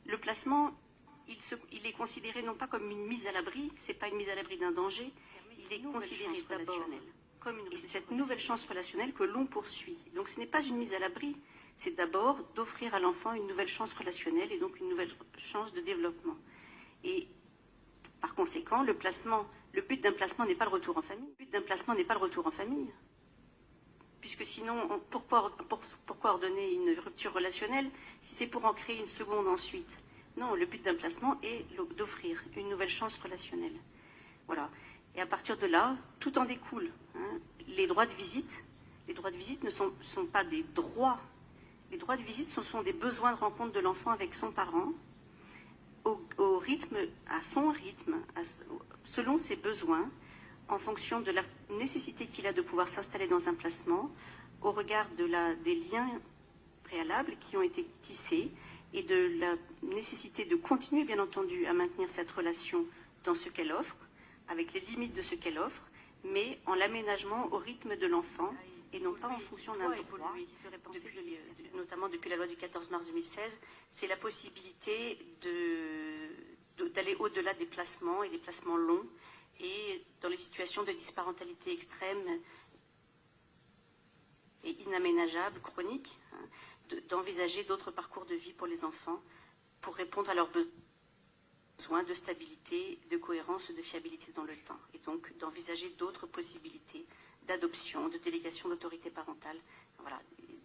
le placement, il est considéré non pas comme une mise à l'abri, c'est pas une mise à l'abri d'un danger, il est considéré d'abord comme une, et c'est cette nouvelle chance relationnelle que l'on poursuit. Donc ce n'est pas une mise à l'abri, c'est d'abord d'offrir à l'enfant une nouvelle chance relationnelle et donc une nouvelle chance de développement. Et par conséquent, le but d'un placement n'est pas le retour en famille. Le but d'un placement n'est pas le retour en famille. Puisque sinon, pourquoi ordonner une rupture relationnelle si c'est pour en créer une seconde ensuite? Non, le but d'un placement est d'offrir une nouvelle chance relationnelle. Voilà. Et à partir de là, tout en découle. Hein. Les droits de visite ne sont pas des droits. Les droits de visite, ce sont des besoins de rencontre de l'enfant avec son parent, au rythme, à son rythme, selon ses besoins, en fonction de la nécessité qu'il a de pouvoir s'installer dans un placement, au regard des liens préalables qui ont été tissés et de la nécessité de continuer, bien entendu, à maintenir cette relation dans ce qu'elle offre, avec les limites de ce qu'elle offre, mais en l'aménagement au rythme de l'enfant et non pas en fonction d'un droit qui serait pensé, notamment depuis la loi du 14 mars 2016, c'est la possibilité d'aller au-delà des placements et des placements longs et dans les situations de disparentalité extrême et inaménageable, chronique, hein, d'envisager d'autres parcours de vie pour les enfants pour répondre à leurs besoins de stabilité, de cohérence, de fiabilité dans le temps. Et donc d'envisager d'autres possibilités d'adoption, de délégation d'autorité parentale. Voilà.